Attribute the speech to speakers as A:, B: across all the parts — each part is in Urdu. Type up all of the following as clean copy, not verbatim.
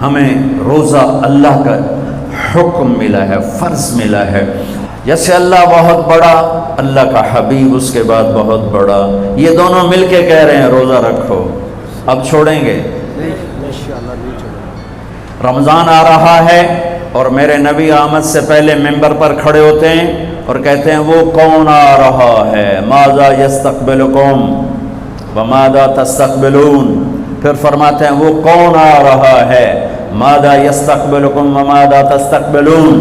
A: ہمیں روزہ اللہ کا حکم ملا ہے، فرض ملا ہے. جیسے اللہ بہت بڑا، اللہ کا حبیب اس کے بعد بہت بڑا، یہ دونوں مل کے کہہ رہے ہیں روزہ رکھو. اب چھوڑیں گے؟ رمضان آ رہا ہے اور میرے نبی آمد سے پہلے ممبر پر کھڑے ہوتے ہیں اور کہتے ہیں وہ کون آ رہا ہے، ماذا یستقبلکم وماذا تستقبلون. پھر فرماتے ہیں وہ کون آ رہا ہے، ماذا یستقبلکم وماذا تستقبلون.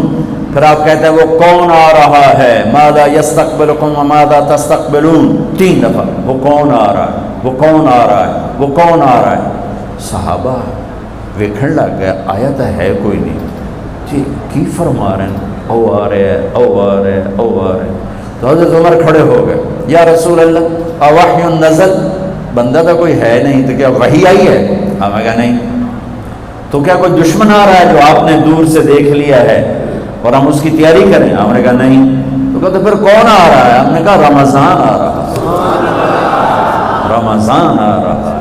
A: پھر آپ کہتے ہیں وہ کون آ رہا ہے، ماذا یستقبلکم وماذا تستقبلون. 3 دفعہ وہ کون آ رہا ہے، وہ کون آ رہا ہے، وہ کون آ رہا ہے. صحابہ ویکھن لگ گیا آیت ہے کوئی نہیں جی کی فرما رہے ہیں، او آ رہے او آ رہے او آ رہے. تو حضرت عمر کھڑے ہو گئے، یا رسول اللہ اوحی نزل، بندہ تو کوئی ہے نہیں تو کیا وحی آئی ہے؟ ہمیں کہا نہیں. تو کیا کوئی دشمن آ رہا ہے جو آپ نے دور سے دیکھ لیا ہے اور ہم اس کی تیاری کریں؟ ہم نے کہا نہیں. تو کہا تو پھر کون آ رہا ہے؟ ہم نے کہا رمضان آ رہا ہے، رمضان آ رہا ہے.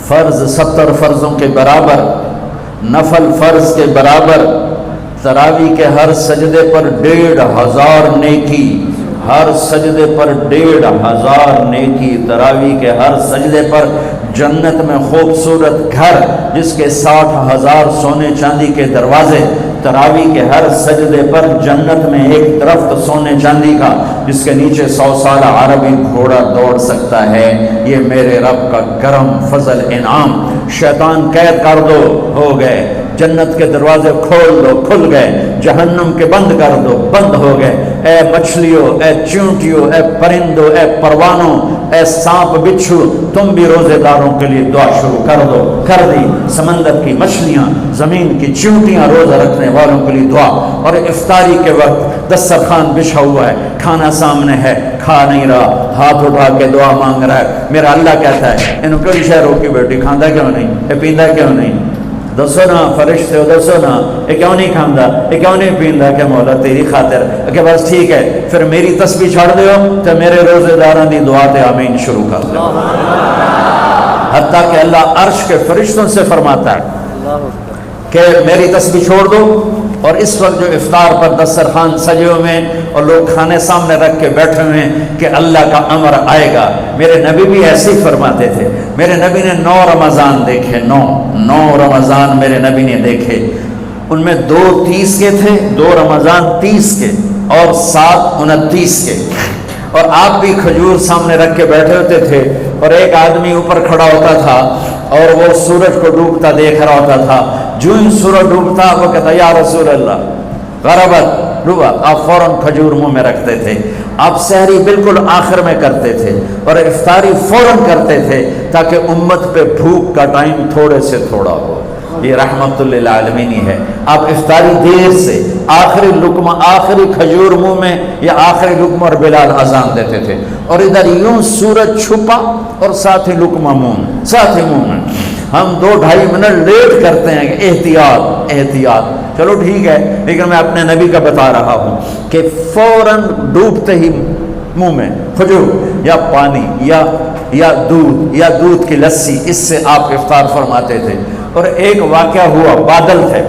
A: فرض 70 فرضوں کے برابر، نفل فرض کے برابر. تراویح کے ہر سجدے پر 1500 نیکی، ہر سجدے پر 1500 نیکی. تراویح کے ہر سجدے پر جنت میں خوبصورت گھر جس کے 60,000 سونے چاندی کے دروازے. تراویح کے ہر سجدے پر جنت میں ایک درخت سونے چاندی کا جس کے نیچے 100 سال عربی گھوڑا دوڑ سکتا ہے. یہ میرے رب کا کرم فضل انعام. شیطان قید کر دو، ہو گئے. جنت کے دروازے کھول دو، کھل گئے. جہنم کے بند کر دو، بند ہو گئے. اے مچھلیوں، اے چونٹیوں، اے پرندوں، اے پروانوں، اے سانپ بچھو، تم بھی روزے داروں کے لیے دعا شروع کر دو. کر دی. سمندر کی مچھلیاں، زمین کی چونٹیاں، روزہ رکھنے والوں کے لیے دعا. اور افطاری کے وقت دسترخوان بچھا ہوا ہے، کھانا سامنے ہے، کھا نہیں رہا، ہاتھ اٹھا کے دعا مانگ رہا ہے. میرا اللہ کہتا ہے انہوں کئی شہروں کی بیٹی کھاندہ کیوں نہیں، اے پیندہ کیوں نہیں؟ دسو نا فرشتے ہو، دسو نا یہ کیوں نہیں کھاندہ، یہ کیوں نہیں پیندہ؟ کہ مولا تیری خاطر. کہ بس ٹھیک ہے پھر میری تسبیح چھڑ دیو تو میرے روزے داران دی دعا تے آمین شروع کر دو. حتیٰ کہ اللہ عرش کے فرشتوں سے فرماتا ہے کہ میری تسبیح چھوڑ دو. اور اس وقت جو افطار پر دسترخوان سجے ہوئے ہیں اور لوگ کھانے سامنے رکھ کے بیٹھے ہوئے ہیں کہ اللہ کا امر آئے گا. میرے نبی بھی ایسے ہی فرماتے تھے. میرے نبی نے 9 رمضان دیکھے، 9 رمضان میرے نبی نے دیکھے. ان میں 2 30 کے تھے، 2 رمضان 30 کے اور 7 29 کے. اور آپ بھی کھجور سامنے رکھ کے بیٹھے ہوتے تھے اور ایک آدمی اوپر کھڑا ہوتا تھا اور وہ سورج کو ڈوبتا دیکھ رہا ہوتا تھا. جو ہی سورج ڈوبتا وہ کہتا یا رسول اللہ غربت ڈوبا. آپ فوراً کھجور منہ میں رکھتے تھے. آپ سحری بالکل آخر میں کرتے تھے اور افطاری فوراً کرتے تھے تاکہ امت پہ بھوک کا ٹائم تھوڑے سے تھوڑا ہو. یہ رحمت للعالمین ہے. آپ افطاری دیر سے آخری لقمہ، آخری کھجور منہ میں یا آخری لقمہ اور بلال اذان دیتے تھے اور ادھر یوں سورج چھپا اور ساتھ ہی لقمہ منہ، ساتھ ہی منہ میں. ہم 2-2.5 منٹ لیٹ کرتے ہیں کہ احتیاط احتیاط. چلو ٹھیک ہے، لیکن میں اپنے نبی کا بتا رہا ہوں کہ فوراً ڈوبتے ہی منہ میں کھجور یا پانی یا دودھ کی لسی، اس سے آپ افطار فرماتے تھے. اور ایک واقعہ ہوا، بادل تھے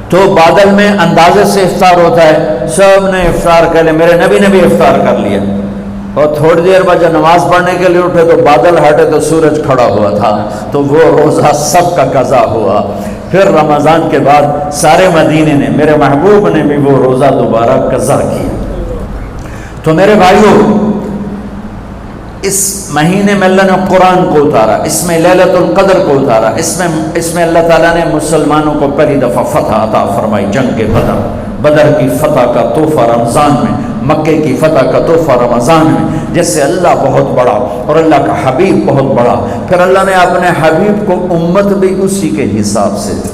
A: تو بادل میں اندازے سے افطار ہوتا ہے. سب نے افطار کر لیا، میرے نبی نے بھی افطار کر لیا. اور تھوڑی دیر بعد جب نماز پڑھنے کے لیے اٹھے تو بادل ہٹے تو سورج کھڑا ہوا تھا. تو وہ روزہ سب کا قضا ہوا. پھر رمضان کے بعد سارے مدینے نے، میرے محبوب نے بھی وہ روزہ دوبارہ قضا کیا. تو میرے بھائیوں، اس مہینے میں اللہ نے قرآن کو اتارا، اس میں لیلۃ القدر کو اتارا، اس میں اللہ تعالیٰ نے مسلمانوں کو پہلی دفعہ فتح عطا فرمائی. جنگ بدر کی فتح کا تحفہ رمضان میں، مکے کی فتح کا تحفہ رمضان میں. جیسے اللہ بہت بڑا اور اللہ کا حبیب بہت بڑا، پھر اللہ نے اپنے حبیب کو امت بھی اسی کے حساب سے دی.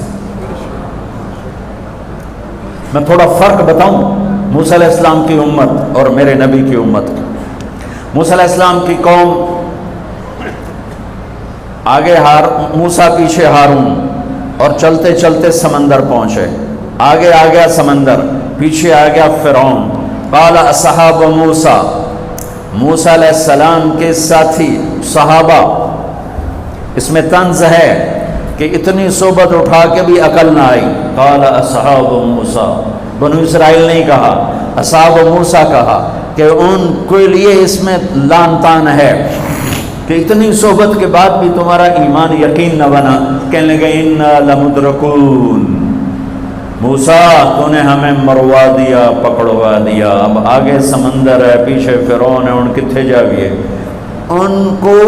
A: میں تھوڑا فرق بتاؤں موسیٰ علیہ السلام کی امت اور میرے نبی کی امت کی. موسیٰ علیہ السلام کی قوم آگے موسیٰ پیچھے ہارون، اور چلتے چلتے سمندر پہنچے. آگے آ گیا سمندر، پیچھے آ گیا فرعون. قال اصحاب موسیٰ، موسیٰ علیہ السلام کے ساتھی صحابہ اس میں طنز ہے کہ اتنی صحبت اٹھا کے بھی عقل نہ آئی. قال اصحاب موسیٰ، بنو اسرائیل نہیں کہا، اصحاب موسیٰ کہا، کہ ان کے لیے اس میں لان تان ہے کہ اتنی صحبت کے بعد بھی تمہارا ایمان یقین نہ بنا. کہنے لگے انا لمدرکون، موسیٰ تو نے ہمیں مروا دیا، پکڑوا دیا، اب آگے سمندر ہے، پیچھے فرعون ہے، ان کتنے جاویے. ان کو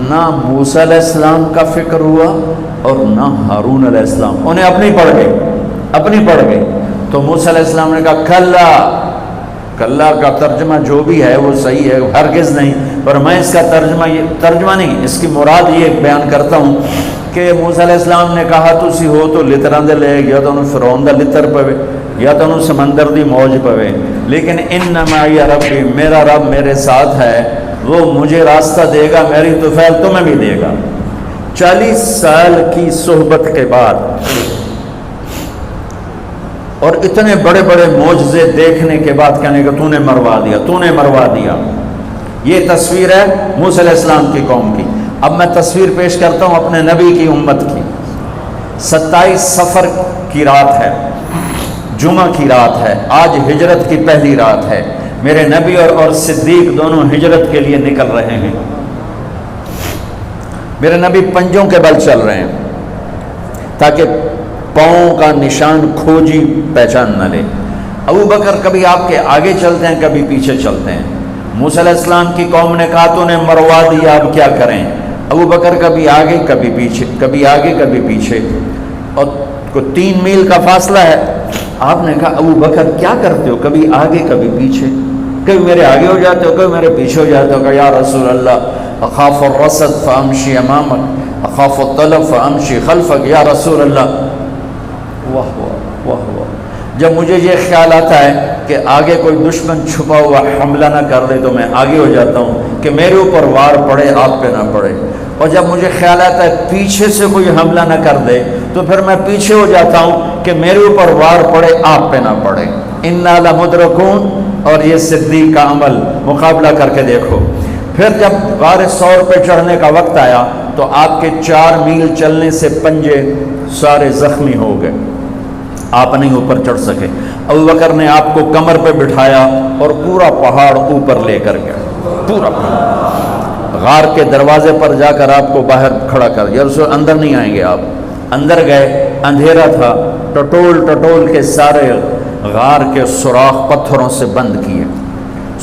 A: نہ موسیٰ علیہ السلام کا فکر ہوا اور نہ ہارون علیہ السلام، انہیں اپنی پڑھ گئے. تو موسیٰ علیہ السلام نے کہا کلا کا ترجمہ جو بھی ہے وہ صحیح ہے، ہرگز نہیں، پر میں اس کا ترجمہ نہیں، اس کی مراد یہ بیان کرتا ہوں کہ موسیٰ علیہ السلام نے کہا تسی ہو تو لتراں دے لے یا تو فرعون دا لتر پوے یا تو سمندر دی موج پوے، لیکن ان معی ربی، میرا رب میرے ساتھ ہے، وہ مجھے راستہ دے گا، میری طفیل تمہیں بھی دے گا. 40 سال کی صحبت کے بعد اور اتنے بڑے بڑے معجزے دیکھنے کے بعد کہنے کہ تو نے مروا دیا. یہ تصویر ہے موسیٰ علیہ السلام کی قوم کی. اب میں تصویر پیش کرتا ہوں اپنے نبی کی امت کی. 27 صفر کی رات ہے، جمعہ کی رات ہے، آج ہجرت کی پہلی رات ہے. میرے نبی اور صدیق دونوں ہجرت کے لیے نکل رہے ہیں. میرے نبی پنجوں کے بل چل رہے ہیں تاکہ پاؤں کا نشان کھوجی پہچان نہ لے. ابو بکر کبھی آپ کے آگے چلتے ہیں، کبھی پیچھے چلتے ہیں. موسیٰ علیہ السلام کی قوم نے کہا تو نے مروا دیا، اب کیا کریں. ابو بکر کبھی آگے کبھی پیچھے، کبھی آگے کبھی پیچھے، اور 3 میل کا فاصلہ ہے. آپ نے کہا ابو بکر کیا کرتے ہو، کبھی آگے کبھی پیچھے، کبھی میرے آگے ہو جاتے ہو کبھی میرے پیچھے ہو جاتے ہو. کہ یا رسول اللہ اخاف الرصد فامشی امامک اخاف الطلب فامشی خلفک. یا رسول اللہ، واہ واہ واہ واہ، جب مجھے یہ خیال آتا ہے کہ آگے کوئی دشمن چھپا ہوا حملہ نہ کر دے تو میں آگے ہو جاتا ہوں کہ میرے اوپر وار پڑے آپ پہ نہ پڑے، اور جب مجھے خیال آتا ہے پیچھے سے کوئی حملہ نہ کر دے تو پھر میں پیچھے ہو جاتا ہوں کہ میرے اوپر وار پڑے آپ پہ نہ پڑے. انا لمدرکون. اور یہ صدیق کا عمل مقابلہ کر کے دیکھو. پھر جب غار ثور پہ چڑھنے کا وقت آیا تو آپ کے 4 میل چلنے سے پنجے سارے زخمی ہو گئے، آپ نہیں اوپر چڑھ سکے. ابو بکر نے آپ کو کمر پہ بٹھایا اور پورا پہاڑ اوپر لے کر گیا، پورا پہاڑ. غار کے دروازے پر جا کر آپ کو باہر کھڑا کر دیا. رسول اندر نہیں آئیں گے. آپ اندر گئے، اندھیرا تھا، ٹٹول کے سارے غار کے سوراخ پتھروں سے بند کیے،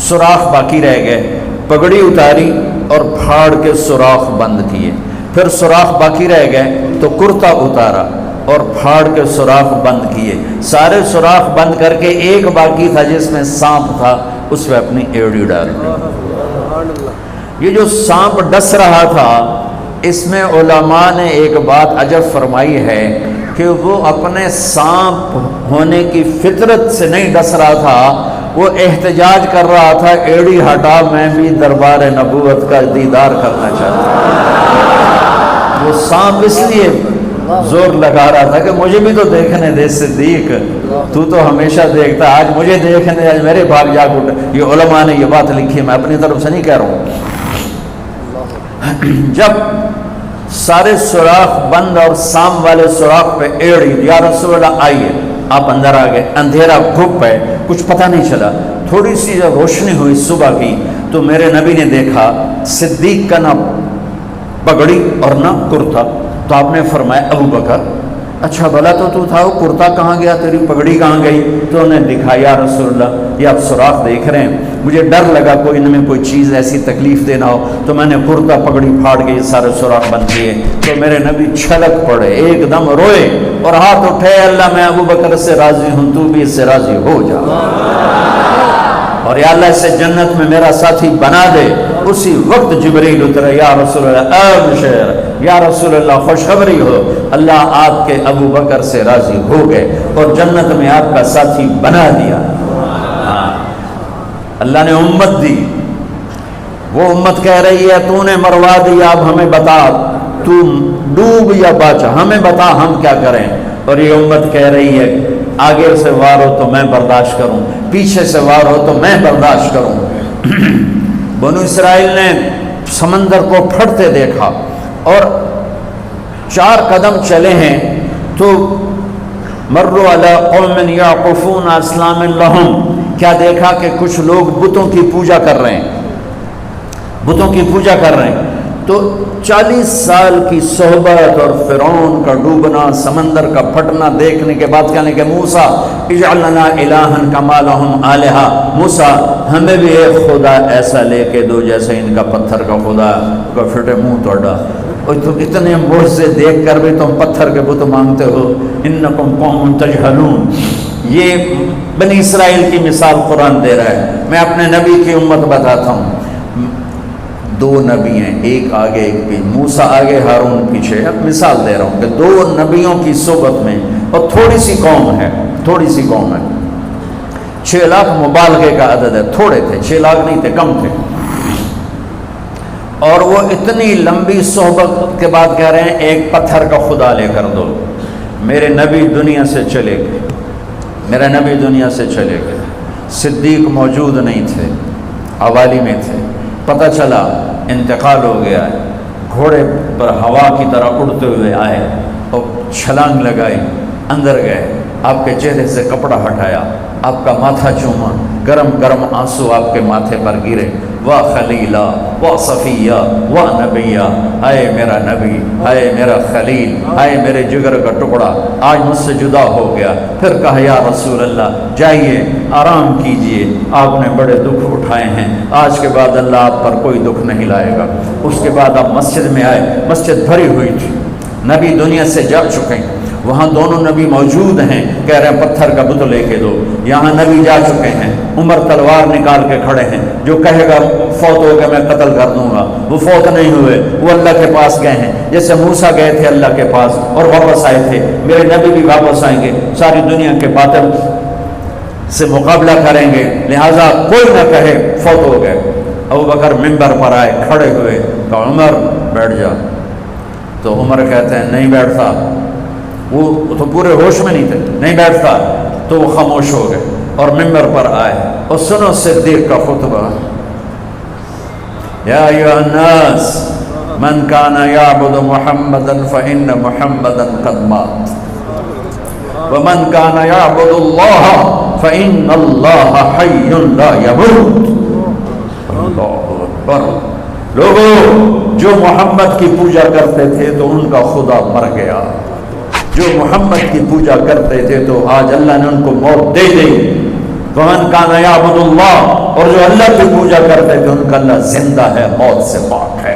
A: سوراخ باقی رہ گئے. پگڑی اتاری اور پھاڑ کے سوراخ بند کیے. پھر سوراخ باقی رہ گئے تو کرتا اتارا اور پھاڑ کے سوراخ بند کیے. سارے سوراخ بند کر کے ایک باقی تھا جس میں سانپ تھا، اس میں اپنی ایڑی ڈال دی. یہ جو سانپ ڈس رہا تھا، اس میں علماء نے ایک بات عجب فرمائی ہے کہ وہ اپنے سانپ ہونے کی فطرت سے نہیں ڈس رہا تھا، وہ احتجاج کر رہا تھا ایڑی ہٹا، میں بھی دربار نبوت کا دیدار کرنا چاہتا ہوں. وہ سانپ اس لیے زور لگا رہا تھا کہ مجھے بھی تو دیکھنے دے صدیق، تو ہمیشہ دیکھتا، آج مجھے دیکھنے دے، آج میرے بھاگ جاگ اٹھے. یہ علماء نے یہ بات لکھی، میں اپنی طرف سے نہیں کہہ رہا ہوں. جب سارے سوراخ بند اور سام والے سوراخ پہ ایڑی، یا رسول اللہ آئیے. آپ اندر آ گئے. اندھیرا گھپ ہے، کچھ پتہ نہیں چلا. تھوڑی سی جب روشنی ہوئی صبح کی تو میرے نبی نے دیکھا صدیق کا نہ پگڑی اور نہ کرتا. تو آپ نے فرمایا ابو بکر اچھا بھلا تو تھا، وہ کرتا کہاں گیا، تیری پگڑی کہاں گئی؟ تو انہیں دکھا، یا رسول اللہ یہ آپ سوراخ دیکھ رہے ہیں، مجھے ڈر لگا کوئی ان میں کوئی چیز ایسی تکلیف دینا ہو، تو میں نے کرتا پگڑی پھاڑ کے سارے سوراخ بند کیے. تو میرے نبی چھلک پڑے، ایک دم روئے اور ہاتھ اٹھے، اللہ میں ابو بکر سے راضی ہوں، تو بھی اس سے راضی ہو جا، اور یا اللہ اسے جنت میں میرا ساتھی بنا دے. اسی وقت جبریل اترے، یا رسول اللہ ابشر، یا رسول اللہ خوشخبری ہو، اللہ آپ کے ابو بکر سے راضی ہو گئے اور جنت میں آپ کا ساتھی بنا دیا. اللہ نے امت دی، وہ امت کہہ رہی ہے تو نے مروا دیا، اب ہمیں بتا تو ڈوب یا بچا، ہمیں بتا ہم کیا کریں. اور یہ امت کہہ رہی ہے آگے سے وار ہو تو میں برداشت کروں، پیچھے سے وار ہو تو میں برداشت کروں. بنو اسرائیل نے سمندر کو پھٹتے دیکھا، اور 4 قدم چلے ہیں تو مروا علی قوم یعقفون اصنام لہم، کیا دیکھا کہ کچھ لوگ بتوں کی پوجا کر رہے ہیں، بتوں کی پوجا کر رہے ہیں۔ تو 40 سال کی صحبت اور فرعون کا ڈوبنا، سمندر کا پھٹنا دیکھنے کے بعد کہنے کہ موسیٰ اجعل لنا الہا کما لہم آلہہ، موسیٰ ہمیں بھی ایک خدا ایسا لے کے دو جیسے ان کا پتھر کا خدا کا پھٹے منہ توڑا، اور تم اتنے معجزے دیکھ کر بھی تم پتھر کے بت مانگتے ہو، انکم قوم تجہلون۔ یہ بنی اسرائیل کی مثال قرآن دے رہا ہے۔ میں اپنے نبی کی امت بتاتا ہوں، 2 نبی ہیں، ایک آگے ایک پیچھے، موسیٰ آگے ہارون پیچھے۔ اب مثال دے رہا ہوں کہ 2 نبیوں کی صحبت میں، اور تھوڑی سی قوم ہے، تھوڑی سی قوم ہے، 6 لاکھ مبالغے کا عدد ہے، تھوڑے تھے، 6 لاکھ نہیں تھے، کم تھے، اور وہ اتنی لمبی صحبت کے بعد کہہ رہے ہیں ایک پتھر کا خدا لے کر دو۔ میرے نبی دنیا سے چلے گئے، میرے نبی دنیا سے چلے گئے، صدیق موجود نہیں تھے، حوالی میں تھے، پتہ چلا انتقال ہو گیا ہے، گھوڑے پر ہوا کی طرح اڑتے ہوئے آئے اور چھلانگ لگائی، اندر گئے، آپ کے چہرے سے کپڑا ہٹایا، آپ کا ماتھا چوما، گرم گرم آنسو آپ کے ماتھے پر گرے، واہ خلیلہ واہ صفیہ واہ نبیہ، ہائے میرا نبی، ہائے میرا خلیل، ہائے میرے جگر کا ٹکڑا، آج مجھ سے جدا ہو گیا۔ پھر کہا یا رسول اللہ جائیے آرام کیجئے، آپ نے بڑے دکھ اٹھائے ہیں، آج کے بعد اللہ آپ پر کوئی دکھ نہیں لائے گا۔ اس کے بعد آپ مسجد میں آئے، مسجد بھری ہوئی تھی، نبی دنیا سے جا چکے ہیں، وہاں دونوں نبی موجود ہیں، کہہ رہے ہیں پتھر کا بت لے کے دو، یہاں نبی جا چکے ہیں، عمر تلوار نکال کے کھڑے ہیں، جو کہے گا فوت ہو گیا میں قتل کر دوں گا، وہ فوت نہیں ہوئے، وہ اللہ کے پاس گئے ہیں، جیسے موسیٰ گئے تھے اللہ کے پاس اور واپس آئے تھے، میرے نبی بھی واپس آئیں گے، ساری دنیا کے باطل سے مقابلہ کریں گے، لہٰذا کوئی نہ کہے فوت ہو گئے۔ ابوبکر منبر پر آئے، کھڑے ہوئے، کہا عمر بیٹھ جا، تو عمر کہتے ہیں نہیں بیٹھتا، وہ تو پورے ہوش میں نہیں تھے، نہیں بیٹھتا، تو وہ خاموش ہو گئے اور منبر پر آئے، اور سنو صدیق کا خطبہ، یا ایھا الناس من کان یعبد محمدا فإن محمدا قد مات ومن کان یعبد اللہ فإن اللہ حی لا یموت۔ اللہ اکبر۔ لوگوں جو محمد کی پوجا کرتے تھے تو ان کا خدا مر گیا، جو محمد کی پوجا کرتے تھے تو آج اللہ نے ان کو موت دے دی۔ ومن کان یعبد اللہ، اور جو اللہ کی پوجا کرتے تھے ان کا اللہ زندہ ہے، موت سے پاک ہے۔